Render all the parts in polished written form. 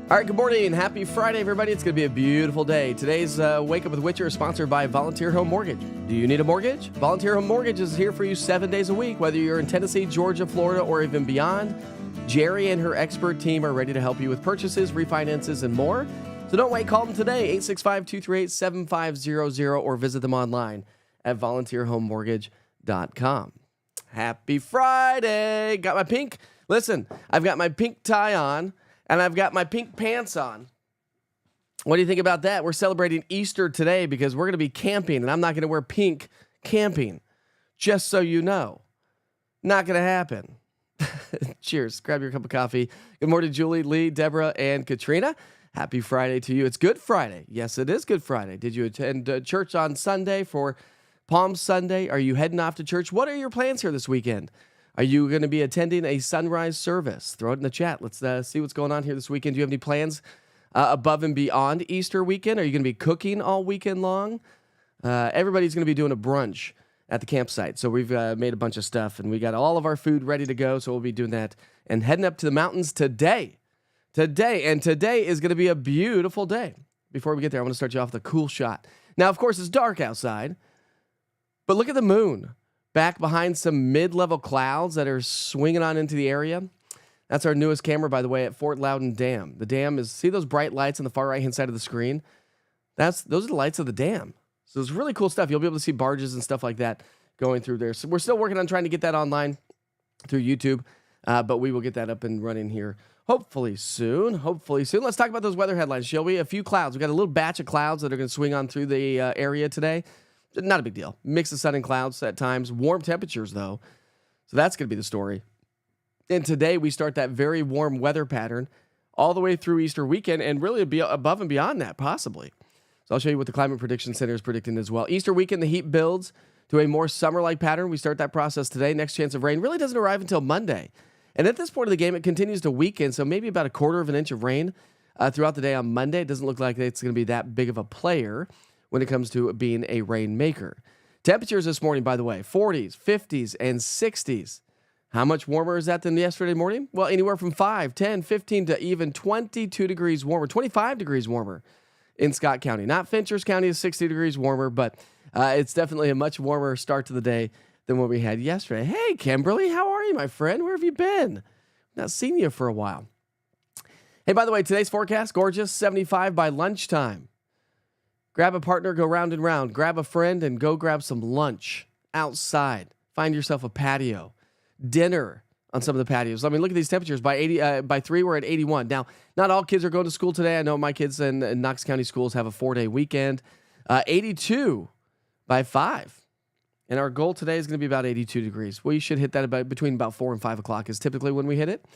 All right, good morning. Happy Friday, everybody. It's going to be a beautiful day. Today's Wake Up with Witcher is sponsored by Volunteer Home Mortgage. Do you need a mortgage? Volunteer Home Mortgage is here for you 7 days a week, whether you're in Tennessee, Georgia, Florida, or even beyond. Jerry and her expert team are ready to help you with purchases, refinances, and more. So don't wait. Call them today, 865-238-7500, or visit them online at volunteerhomemortgage.com. Happy Friday. Got my pink. Listen, I've got my pink tie on. And I've got my pink pants on. What do you think about that? We're celebrating Easter today because we're going to be camping, and I'm not going to wear pink camping, just so you know. Not going to happen. Cheers. Grab your cup of coffee. Good morning, Julie, Lee, Deborah, and Katrina. Happy Friday to you. It's Good Friday. Yes, it is Good Friday. Did you attend church on Sunday for Palm Sunday? Are you heading off to church? What are your plans here this weekend? Are you going to be attending a sunrise service? Throw it in the chat. Let's see what's going on here this weekend. Do you have any plans above and beyond Easter weekend? Are you going to be cooking all weekend long? Everybody's going to be doing a brunch at the campsite. So we've made a bunch of stuff, and we got all of our food ready to go. So we'll be doing that and heading up to the mountains today. And today is going to be a beautiful day. Before we get there, I want to start you off with a cool shot. Now, of course, it's dark outside, but look at the moon. Back behind some mid-level clouds that are swinging on into the area. That's our newest camera, by the way, at Fort Loudon Dam. The dam is, see those bright lights on the far right-hand side of the screen? Those are the lights of the dam. So it's really cool stuff. You'll be able to see barges and stuff like that going through there. So we're still working on trying to get that online through YouTube, but we will get that up and running here hopefully soon. Let's talk about those weather headlines, shall we? A few clouds. We got a little batch of clouds that are going to swing on through the area today. Not a big deal. Mix of sun and clouds at times. Warm temperatures, though. So that's going to be the story. And today we start that very warm weather pattern all the way through Easter weekend and really be above and beyond that, possibly. So I'll show you what the Climate Prediction Center is predicting as well. Easter weekend, the heat builds to a more summer-like pattern. We start that process today. Next chance of rain really doesn't arrive until Monday. And at this point of the game, it continues to weaken, so maybe about 1/4 of an inch of rain throughout the day on Monday. It doesn't look like it's going to be that big of a player when it comes to being a rainmaker. Temperatures this morning, by the way, 40s, 50s, and 60s. How much warmer is that than yesterday morning? Well, anywhere from 5, 10, 15 to even 22 degrees warmer, 25 degrees warmer in Scott County. Not Finchers County is 60 degrees warmer, but it's definitely a much warmer start to the day than what we had yesterday. Hey, Kimberly, how are you, my friend? Where have you been? Not seen you for a while. Hey, by the way, today's forecast, gorgeous, 75 by lunchtime. Grab a partner, go round and round. Grab a friend and go grab some lunch outside. Find yourself a patio. Dinner on some of the patios. I mean, look at these temperatures. By 3, we're at 81. Now, not all kids are going to school today. I know my kids in Knox County schools have a 4-day weekend. 82 by 5. And our goal today is going to be about 82 degrees. We should hit that between about 4 and 5 o'clock is typically when we hit it.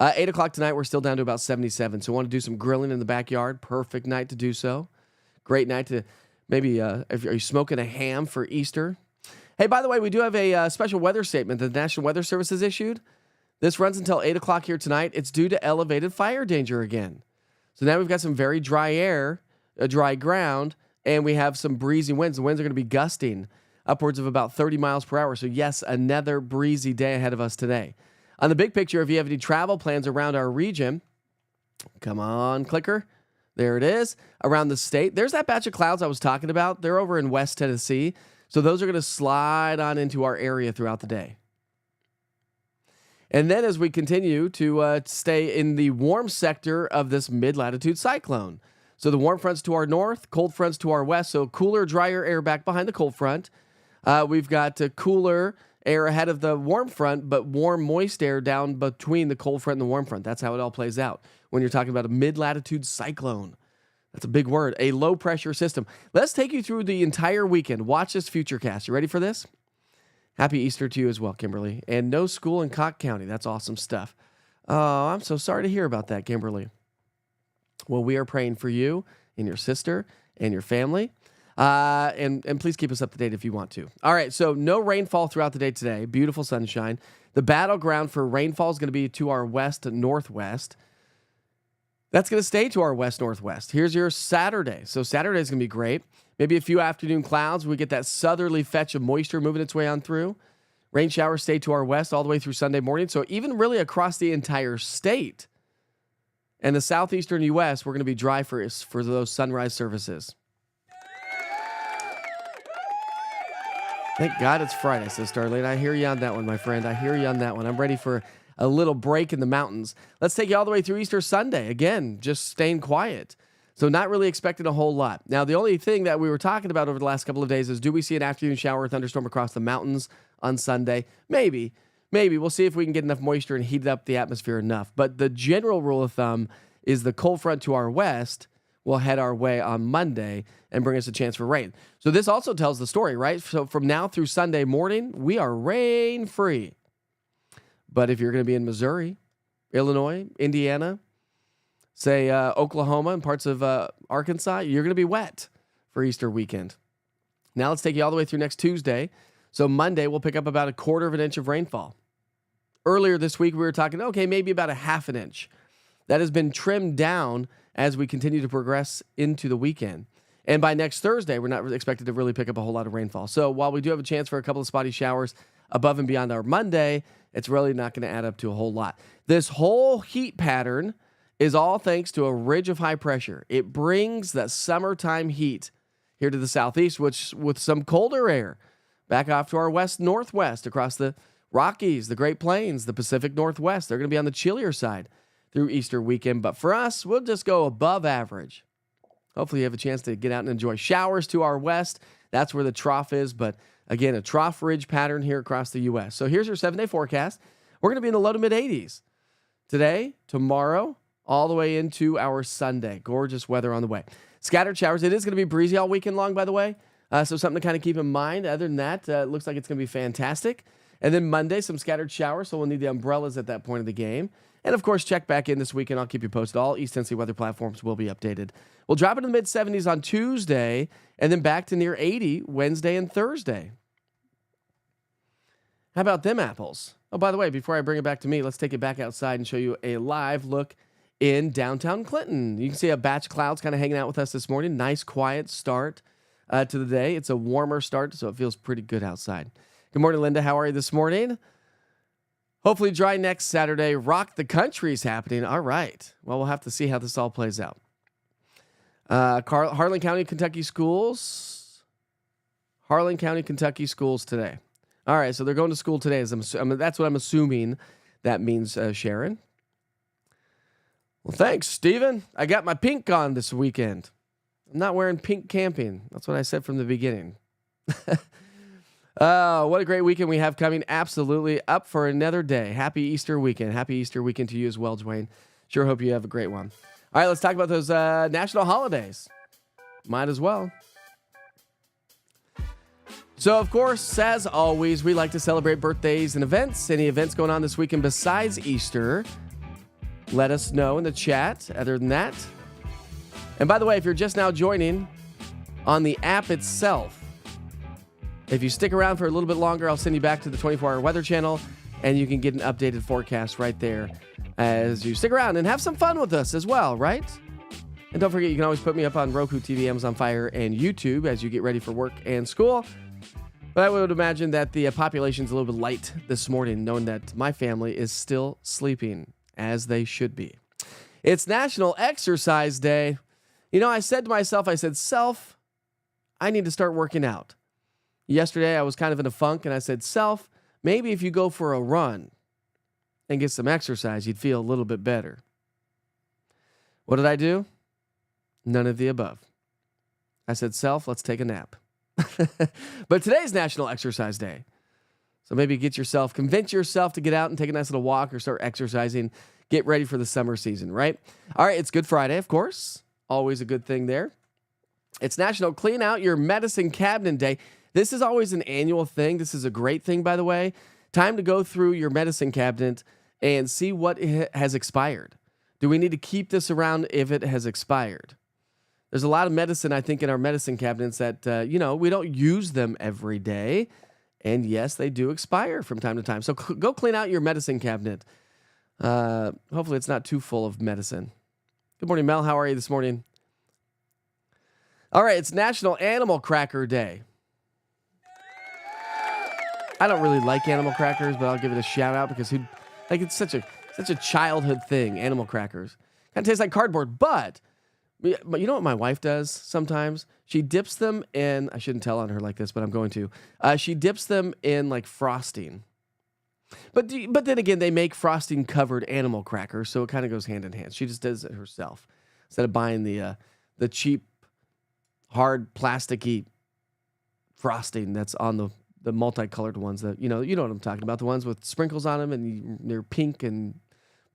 8 o'clock tonight, we're still down to about 77. So we want to do some grilling in the backyard. Perfect night to do so. Great night to maybe, are you smoking a ham for Easter? Hey, by the way, we do have a special weather statement that the National Weather Service has issued. This runs until 8 o'clock here tonight. It's due to elevated fire danger again. So now we've got some very dry air, dry ground, and we have some breezy winds. The winds are going to be gusting upwards of about 30 miles per hour. So yes, another breezy day ahead of us today. On the big picture, if you have any travel plans around our region, come on, clicker. There it is, around the state. There's that batch of clouds I was talking about. They're over in West Tennessee. So those are going to slide on into our area throughout the day. And then as we continue to stay in the warm sector of this mid-latitude cyclone. So the warm fronts to our north, cold fronts to our west. So cooler, drier air back behind the cold front. We've got cooler air ahead of the warm front, but warm, moist air down between the cold front and the warm front. That's how it all plays out when you're talking about a mid-latitude cyclone. That's a big word, a low-pressure system. Let's take you through the entire weekend. Watch this Futurecast. You ready for this? Happy Easter to you as well, Kimberly. And no school in Cott County. That's awesome stuff. Oh, I'm so sorry to hear about that, Kimberly. Well, we are praying for you and your sister and your family. And please keep us up to date if you want to. All right, so no rainfall throughout the day today. Beautiful sunshine. The battleground for rainfall is going to be to our west and northwest. That's going to stay to our west-northwest. Here's your Saturday. So Saturday is going to be great. Maybe a few afternoon clouds. We get that southerly fetch of moisture moving its way on through. Rain showers stay to our west all the way through Sunday morning. So even really across the entire state, And the southeastern U.S., we're going to be dry for those sunrise services. Thank God it's Friday, says Starlene. I hear you on that one, my friend. I hear you on that one. I'm ready for a little break in the mountains. Let's take you all the way through Easter Sunday. Again, just staying quiet. So not really expecting a whole lot. Now, the only thing that we were talking about over the last couple of days is, do we see an afternoon shower or thunderstorm across the mountains on Sunday? Maybe. We'll see if we can get enough moisture and heat up the atmosphere enough. But the general rule of thumb is the cold front to our west will head our way on Monday and bring us a chance for rain. So this also tells the story, right? So from now through Sunday morning, we are rain-free. But if you're going to be in Missouri, Illinois, Indiana, say Oklahoma and parts of Arkansas, you're going to be wet for Easter weekend. Now let's take you all the way through next Tuesday. So Monday, we'll pick up about 1/4 of an inch of rainfall. Earlier this week, we were talking, okay, maybe about 1/2 inch. That has been trimmed down as we continue to progress into the weekend. And by next Thursday, we're not expected to really pick up a whole lot of rainfall. So while we do have a chance for a couple of spotty showers above and beyond our Monday, it's really not going to add up to a whole lot. This whole heat pattern is all thanks to a ridge of high pressure. It brings that summertime heat here to the southeast, which with some colder air back off to our west-northwest across the Rockies, the Great Plains, the Pacific Northwest. They're going to be on the chillier side through Easter weekend. But for us, we'll just go above average. Hopefully you have a chance to get out and enjoy showers to our west. That's where the trough is. But again, a trough ridge pattern here across the U.S. So here's your 7-day forecast. We're going to be in the low to mid 80s today, tomorrow, all the way into our Sunday. Gorgeous weather on the way. Scattered showers. It is going to be breezy all weekend long, by the way. So something to kind of keep in mind. Other than that, it looks like it's going to be fantastic. And then Monday, some scattered showers, so we'll need the umbrellas at that point of the game. And, of course, check back in this weekend. I'll keep you posted. All East Tennessee weather platforms will be updated. We'll drop into the mid-70s on Tuesday and then back to near 80 Wednesday and Thursday. How about them apples? Oh, by the way, before I bring it back to me, let's take it back outside and show you a live look in downtown Clinton. You can see a batch of clouds kind of hanging out with us this morning. Nice, quiet start to the day. It's a warmer start, so it feels pretty good outside. Good morning, Linda. How are you this morning? Hopefully dry next Saturday. Rock the Country is happening. All right. Well, we'll have to see how this all plays out. Harlan County, Kentucky schools. Harlan County, Kentucky schools today. All right, so they're going to school today. That's what I'm assuming that means, Sharon. Well, thanks, Steven. I got my pink on this weekend. I'm not wearing pink camping. That's what I said from the beginning. What a great weekend we have coming. Absolutely up for another day. Happy Easter weekend. Happy Easter weekend to you as well, Dwayne. Sure hope you have a great one. All right, let's talk about those national holidays. Might as well. So, of course, as always, we like to celebrate birthdays and events. Any events going on this weekend besides Easter, let us know in the chat. Other than that, and by the way, if you're just now joining on the app itself, if you stick around for a little bit longer, I'll send you back to the 24-hour weather channel, and you can get an updated forecast right there as you stick around and have some fun with us as well, right? And don't forget, you can always put me up on Roku TV, Amazon Fire, and YouTube as you get ready for work and school. But I would imagine that the population's a little bit light this morning, knowing that my family is still sleeping, as they should be. It's National Exercise Day. You know, I said to myself, Self, I need to start working out. Yesterday, I was kind of in a funk, and I said, Self, maybe if you go for a run and get some exercise, you'd feel a little bit better. What did I do? None of the above. I said, Self, let's take a nap. But today's National Exercise Day. So maybe convince yourself to get out and take a nice little walk or start exercising. Get ready for the summer season, right? All right, it's Good Friday, of course. Always a good thing there. It's National Clean Out Your Medicine Cabinet Day. This is always an annual thing. This is a great thing, by the way. Time to go through your medicine cabinet and see what has expired. Do we need to keep this around if it has expired? There's a lot of medicine, I think, in our medicine cabinets that, we don't use them every day. And yes, they do expire from time to time. So go clean out your medicine cabinet. Hopefully it's not too full of medicine. Good morning, Mel. How are you this morning? All right, it's National Animal Cracker Day. I don't really like animal crackers, but I'll give it a shout out because it's such a childhood thing, animal crackers. Kind of tastes like cardboard, but you know what my wife does sometimes? She dips them in, I shouldn't tell on her like this, but I'm going to. She dips them in like frosting. But then again, they make frosting covered animal crackers, so it kind of goes hand in hand. She just does it herself instead of buying the cheap, hard, plasticky frosting that's on the multicolored ones that you know what I'm talking about, the ones with sprinkles on them and they're pink and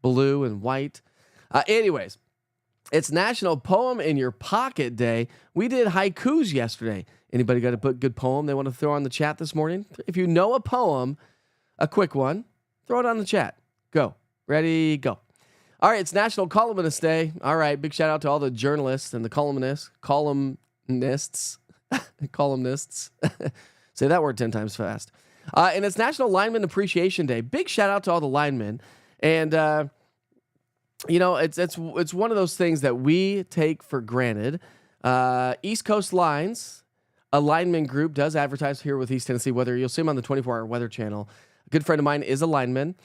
blue and white. Anyways, it's National Poem in Your Pocket Day. We did haikus yesterday. Anybody got a good poem they want to throw on the chat this morning? If you know a poem, a quick one, throw it on the chat. Go. Ready, go. All right, it's National Columnist Day. All right, big shout out to all the journalists and the columnists. Say that word 10 times fast. And it's National Lineman Appreciation Day. Big shout out to all the linemen. And, it's one of those things that we take for granted. East Coast Lines, a lineman group, does advertise here with East Tennessee Weather. You'll see him on the 24-hour weather channel. A good friend of mine is a lineman.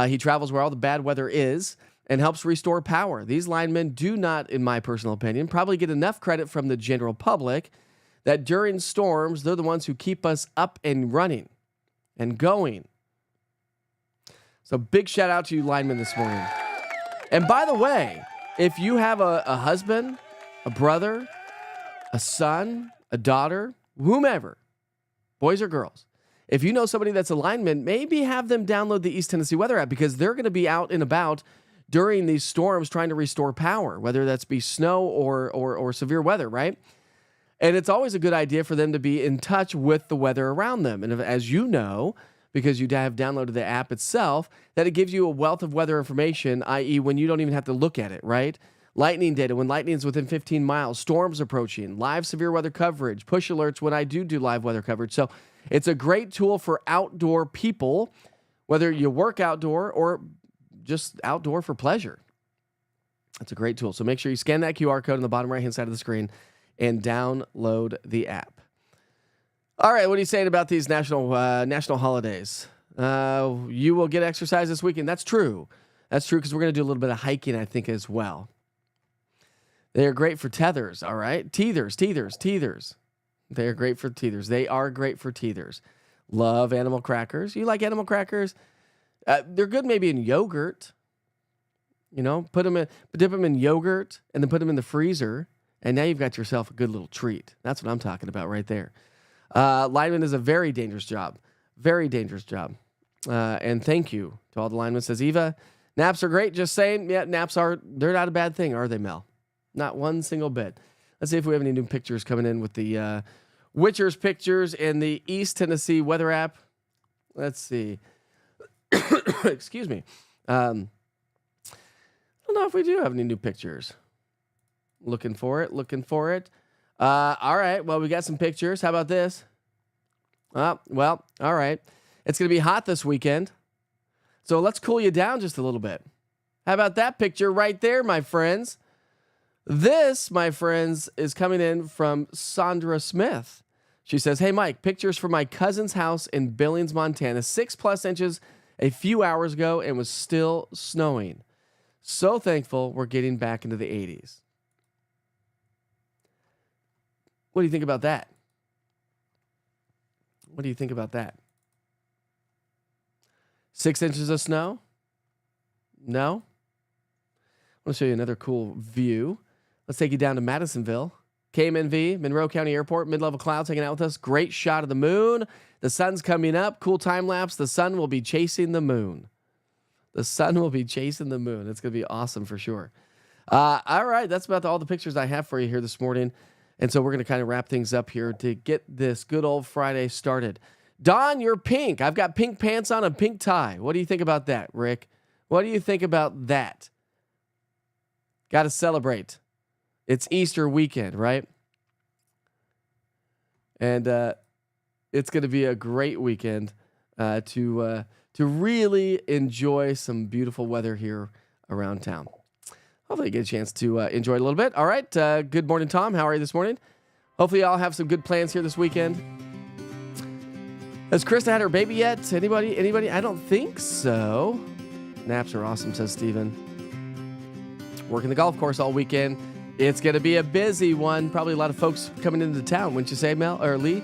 He travels where all the bad weather is and helps restore power. These linemen do not, in my personal opinion, probably get enough credit from the general public that during storms, they're the ones who keep us up and running and going. So big shout out to you linemen this morning. And by the way, if you have a husband, a brother, a son, a daughter, whomever, boys or girls, if you know somebody that's a lineman, maybe have them download the East Tennessee Weather app because they're going to be out and about during these storms trying to restore power, whether that's be snow or severe weather, right? And it's always a good idea for them to be in touch with the weather around them. And as you know, because you have downloaded the app itself, that it gives you a wealth of weather information, i.e. when you don't even have to look at it, right? Lightning data, when lightning is within 15 miles, storms approaching, live severe weather coverage, push alerts when I do live weather coverage. So it's a great tool for outdoor people, whether you work outdoor or just outdoor for pleasure. It's a great tool. So make sure you scan that QR code on the bottom right-hand side of the screen and download the app. All right, what are you saying about these national holidays? You will get exercise this weekend. That's true. That's true because we're going to do a little bit of hiking, I think, as well. They're great for tethers, all right? Teethers. They're great for teethers. They are great for teethers. Love animal crackers. You like animal crackers? They're good maybe in yogurt. You know, dip them in yogurt and then put them in the freezer, and now you've got yourself a good little treat. That's what I'm talking about right there. Lineman is a very dangerous job. Very dangerous job. And thank you to all the linemen. Says Eva, naps are great. Just saying, yeah, they're not a bad thing, are they, Mel? Not one single bit. Let's see if we have any new pictures coming in with the Witcher's pictures and the East Tennessee Weather app. Let's see. Excuse me. I don't know if we do have any new pictures. Looking for it. All right. Well, we got some pictures. How about this? Well, all right. It's going to be hot this weekend. So let's cool you down just a little bit. How about that picture right there, my friends? This, my friends, is coming in from Sandra Smith. She says, hey, Mike, pictures from my cousin's house in Billings, Montana, 6+ inches a few hours ago and was still snowing. So thankful we're getting back into the 80s. What do you think about that? What do you think about that? 6 inches of snow? No? I want to show you another cool view. Let's take you down to Madisonville. KMNV, Monroe County Airport, mid-level clouds hanging out with us. Great shot of the moon. The sun's coming up. Cool time lapse. The sun will be chasing the moon. It's going to be awesome for sure. All right. That's about all the pictures I have for you here this morning. And so we're going to kind of wrap things up here to get this good old Friday started. Don, you're pink. I've got pink pants on and pink tie. What do you think about that, Rick? What do you think about that? Got to celebrate. It's Easter weekend, right? And it's going to be a great weekend to really enjoy some beautiful weather here around town. Hopefully you get a chance to enjoy it a little bit. All right. Good morning, Tom. How are you this morning? Hopefully y'all have some good plans here this weekend. Has Krista had her baby yet? Anybody? I don't think so. Naps are awesome, says Steven. working the golf course all weekend. It's going to be a busy one. Probably a lot of folks coming into town, wouldn't you say, Mel or Lee?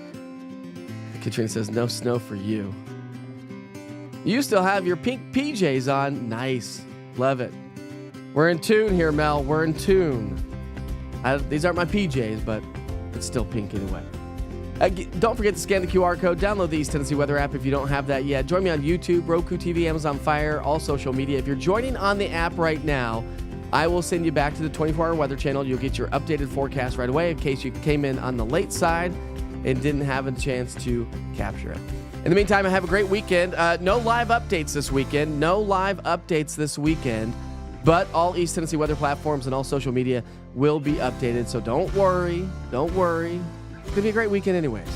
Katrina says, no snow for you. You still have your pink PJs on. Nice. Love it. We're in tune here, Mel. We're in tune. These aren't my PJs, but it's still pink anyway. Don't forget to scan the QR code. Download the East Tennessee Weather app if you don't have that yet. Join me on YouTube, Roku TV, Amazon Fire, all social media. If you're joining on the app right now, I will send you back to the 24-hour weather channel. You'll get your updated forecast right away in case you came in on the late side and didn't have a chance to capture it. In the meantime, have a great weekend. No live updates this weekend. But all East Tennessee weather platforms and all social media will be updated. So don't worry. It's going to be a great weekend anyways.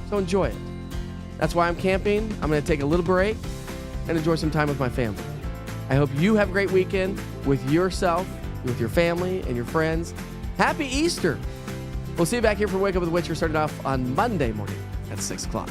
So enjoy it. That's why I'm camping. I'm going to take a little break and enjoy some time with my family. I hope you have a great weekend with yourself, with your family, and your friends. Happy Easter. We'll see you back here for Wake Up with Witcher, starting off on Monday morning at 6 o'clock.